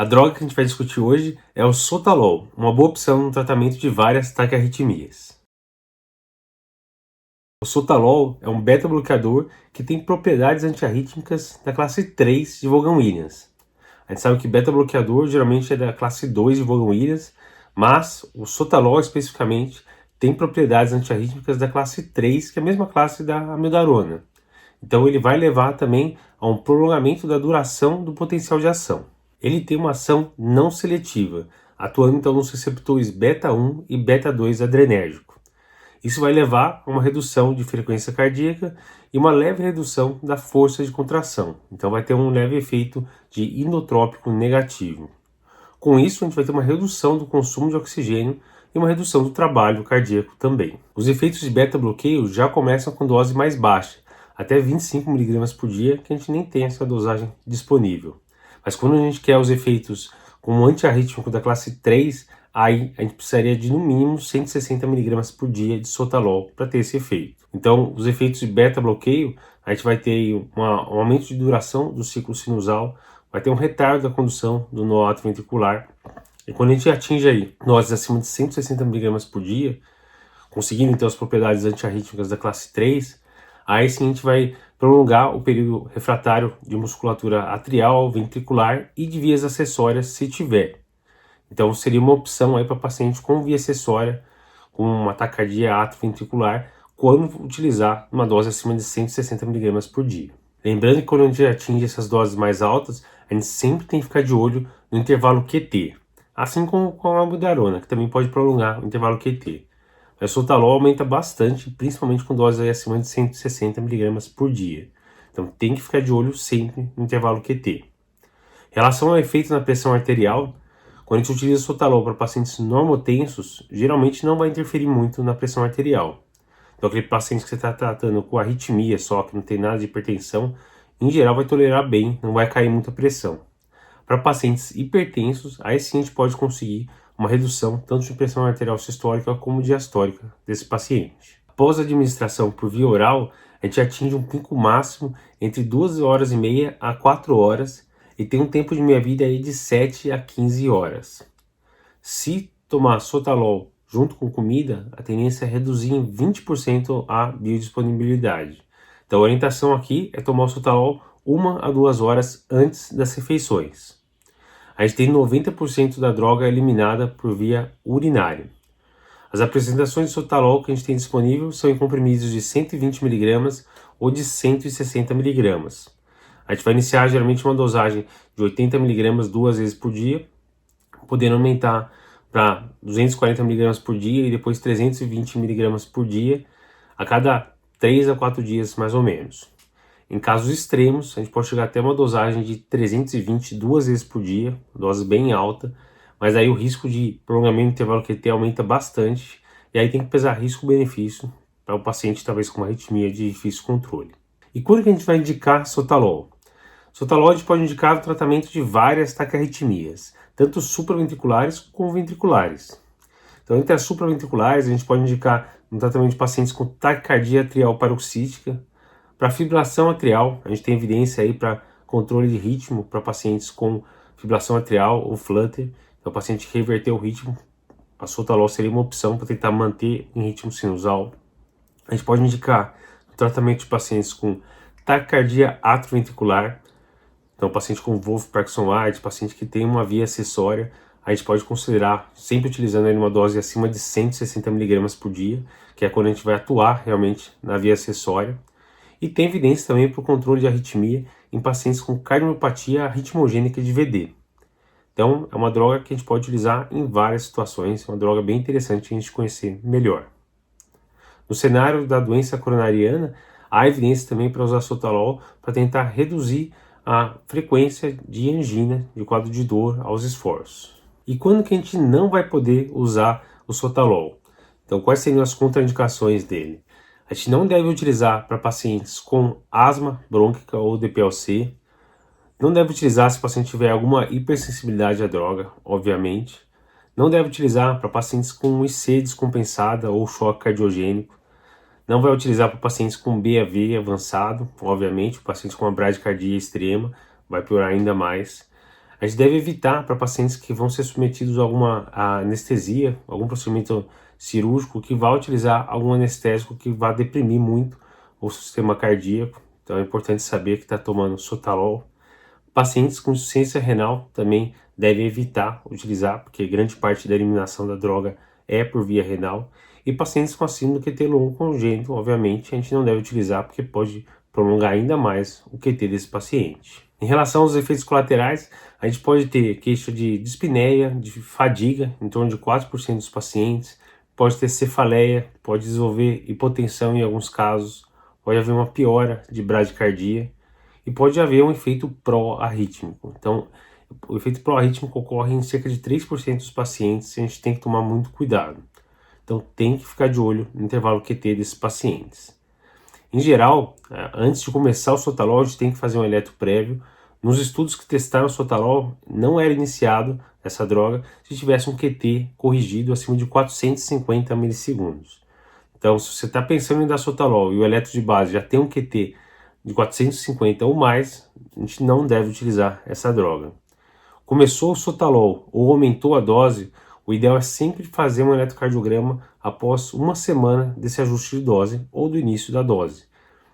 A droga que a gente vai discutir hoje é o Sotalol, uma boa opção no tratamento de várias taquiarritmias. O Sotalol é um beta-bloqueador que tem propriedades antiarrítmicas da classe 3 de Vaughan-Williams. A gente sabe que beta-bloqueador geralmente é da classe 2 de Vaughan-Williams, mas o Sotalol especificamente tem propriedades antiarrítmicas da classe 3, que é a mesma classe da amiodarona. Então ele vai levar também a um prolongamento da duração do potencial de ação. Ele tem uma ação não seletiva, atuando então nos receptores beta-1 e beta-2 adrenérgico. Isso vai levar a uma redução de frequência cardíaca e uma leve redução da força de contração. Então vai ter um leve efeito de inotrópico negativo. Com isso, a gente vai ter uma redução do consumo de oxigênio e uma redução do trabalho cardíaco também. Os efeitos de beta-bloqueio já começam com dose mais baixa, até 25 mg por dia, que a gente nem tem essa dosagem disponível. Mas quando a gente quer os efeitos com um antiarrítmico da classe 3, aí a gente precisaria de no mínimo 160 mg por dia de Sotalol para ter esse efeito. Então, os efeitos de beta-bloqueio, a gente vai ter um aumento de duração do ciclo sinusal, vai ter um retardo da condução do nó atrioventricular. E quando a gente atinge aí doses acima de 160 mg por dia, conseguindo então as propriedades antiarrítmicas da classe 3, aí sim a gente vai prolongar o período refratário de musculatura atrial, ventricular e de vias acessórias se tiver. Então seria uma opção aí para paciente com via acessória, com uma taquicardia atrioventricular, quando utilizar uma dose acima de 160 mg por dia. Lembrando que quando a gente atinge essas doses mais altas, a gente sempre tem que ficar de olho no intervalo QT, assim como com a amiodarona, que também pode prolongar o intervalo QT. Mas o Sotalol aumenta bastante, principalmente com doses aí acima de 160 mg por dia. Então tem que ficar de olho sempre no intervalo QT. Em relação ao efeito na pressão arterial, quando a gente utiliza Sotalol para pacientes normotensos, geralmente não vai interferir muito na pressão arterial. Então aquele paciente que você está tratando com arritmia só, que não tem nada de hipertensão, em geral vai tolerar bem, não vai cair muita pressão. Para pacientes hipertensos, aí sim a gente pode conseguir uma redução tanto de pressão arterial sistólica como diastólica desse paciente. Após a administração por via oral, a gente atinge um pico máximo entre 2 horas e meia a 4 horas e tem um tempo de meia-vida aí de 7 a 15 horas. Se tomar Sotalol junto com comida, a tendência é reduzir em 20% a biodisponibilidade. Então a orientação aqui é tomar o Sotalol 1 a 2 horas antes das refeições. A gente tem 90% da droga eliminada por via urinária. As apresentações de Sotalol que a gente tem disponível são em comprimidos de 120 mg ou de 160 mg. A gente vai iniciar geralmente uma dosagem de 80 mg 2 vezes por dia, podendo aumentar para 240 mg por dia e depois 320 mg por dia, a cada 3 a 4 dias mais ou menos. Em casos extremos, a gente pode chegar até uma dosagem de 320 2 vezes por dia, dose bem alta, mas aí o risco de prolongamento do intervalo QT aumenta bastante, e aí tem que pesar risco-benefício para o paciente talvez com uma arritmia de difícil controle. E quando que a gente vai indicar Sotalol? Sotalol a gente pode indicar o tratamento de várias taquiarritmias, tanto supraventriculares como ventriculares. Então, entre as supraventriculares, a gente pode indicar no tratamento de pacientes com taquicardia atrial paroxística. Para fibrilação atrial, a gente tem evidência aí para controle de ritmo para pacientes com fibrilação atrial ou flutter. Então, o paciente que reverter o ritmo, a Sotalol seria uma opção para tentar manter em ritmo sinusal. A gente pode indicar no tratamento de pacientes com taquicardia atrioventricular. Então, paciente com Wolff-Parkinson-White, paciente que tem uma via acessória, a gente pode considerar sempre utilizando aí uma dose acima de 160 mg por dia, que é quando a gente vai atuar realmente na via acessória. E tem evidência também para o controle de arritmia em pacientes com cardiomiopatia arritmogênica de VD. Então, é uma droga que a gente pode utilizar em várias situações, é uma droga bem interessante a gente conhecer melhor. No cenário da doença coronariana, há evidência também para usar Sotalol para tentar reduzir a frequência de angina, de quadro de dor aos esforços. E quando que a gente não vai poder usar o Sotalol? Então, quais seriam as contraindicações dele? A gente não deve utilizar para pacientes com asma brônquica ou DPLC. Não deve utilizar se o paciente tiver alguma hipersensibilidade à droga, obviamente. Não deve utilizar para pacientes com IC descompensada ou choque cardiogênico. Não vai utilizar para pacientes com BAV avançado, obviamente, o paciente com uma bradicardia extrema vai piorar ainda mais. A gente deve evitar para pacientes que vão ser submetidos a alguma anestesia, algum procedimento cirúrgico que vai utilizar algum anestésico que vai deprimir muito o sistema cardíaco. Então é importante saber que está tomando sotalol. Pacientes com insuficiência renal também devem evitar utilizar, porque grande parte da eliminação da droga é por via renal. E pacientes com a síndrome do QT longo congênito, obviamente, a gente não deve utilizar, porque pode prolongar ainda mais o QT desse paciente. Em relação aos efeitos colaterais, a gente pode ter queixa de dispneia, de fadiga, em torno de 4% dos pacientes, pode ter cefaleia, pode desenvolver hipotensão em alguns casos, pode haver uma piora de bradicardia e pode haver um efeito pró-arrítmico. Então, o efeito pró-arrítmico ocorre em cerca de 3% dos pacientes e a gente tem que tomar muito cuidado. Então, tem que ficar de olho no intervalo QT desses pacientes. Em geral, antes de começar o sotalol, a gente tem que fazer um eletro prévio. Nos estudos que testaram o sotalol, não era iniciado essa droga se tivesse um QT corrigido acima de 450 milissegundos. Então, se você está pensando em dar sotalol e o eletro de base já tem um QT de 450 ou mais, a gente não deve utilizar essa droga. Começou o sotalol ou aumentou a dose, o ideal é sempre fazer um eletrocardiograma após uma semana desse ajuste de dose ou do início da dose.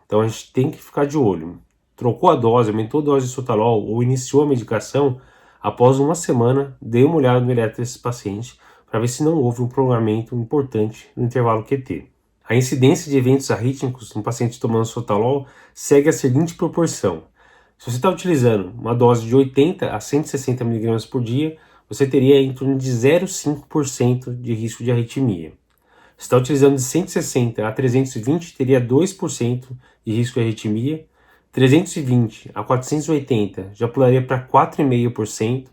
Então a gente tem que ficar de olho. Trocou a dose, aumentou a dose de sotalol ou iniciou a medicação, após uma semana, dê uma olhada no eletro desse paciente para ver se não houve um prolongamento importante no intervalo QT. A incidência de eventos arrítmicos no paciente tomando sotalol segue a seguinte proporção. Se você está utilizando uma dose de 80 a 160 mg por dia, você teria em torno de 0,5% de risco de arritmia. Se está utilizando de 160 a 320, teria 2% de risco de arritmia. 320 a 480 já pularia para 4,5%.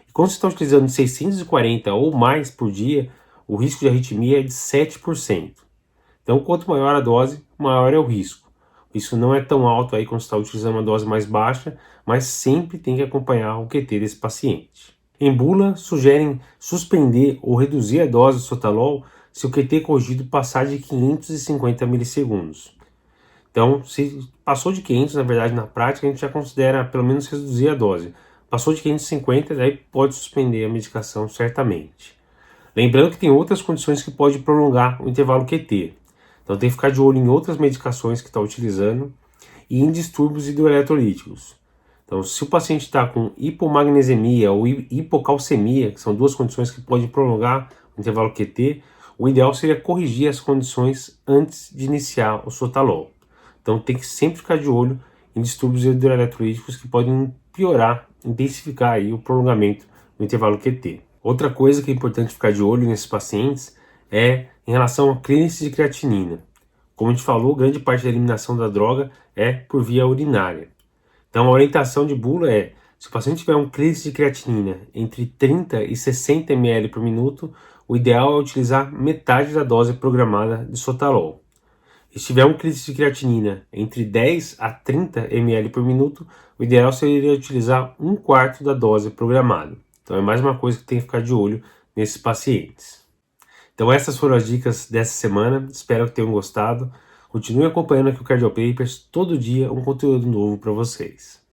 E quando você está utilizando de 640 ou mais por dia, o risco de arritmia é de 7%. Então, quanto maior a dose, maior é o risco. Isso não é tão alto aí quando você está utilizando uma dose mais baixa, mas sempre tem que acompanhar o QT desse paciente. Em bula, sugerem suspender ou reduzir a dose de sotalol se o QT corrigido passar de 550 milissegundos. Então, se passou de 500, na verdade, na prática, a gente já considera pelo menos reduzir a dose. Passou de 550, daí pode suspender a medicação certamente. Lembrando que tem outras condições que podem prolongar o intervalo QT. Então tem que ficar de olho em outras medicações que está utilizando e em distúrbios hidroeletrolíticos. Então, se o paciente está com hipomagnesemia ou hipocalcemia, que são duas condições que podem prolongar o intervalo QT, o ideal seria corrigir as condições antes de iniciar o sotalol. Então tem que sempre ficar de olho em distúrbios hidroeletrolíticos que podem piorar, intensificar aí o prolongamento do intervalo QT. Outra coisa que é importante ficar de olho nesses pacientes é em relação à clínice de creatinina. Como a gente falou, grande parte da eliminação da droga é por via urinária. Então a orientação de bula é, se o paciente tiver um clínice de creatinina entre 30 e 60 ml por minuto, o ideal é utilizar metade da dose programada de sotalol. E se tiver um clínice de creatinina entre 10 a 30 ml por minuto, o ideal seria utilizar um quarto da dose programada. Então é mais uma coisa que tem que ficar de olho nesses pacientes. Então essas foram as dicas dessa semana, espero que tenham gostado. Continue acompanhando aqui o Cardio Papers, todo dia um conteúdo novo para vocês.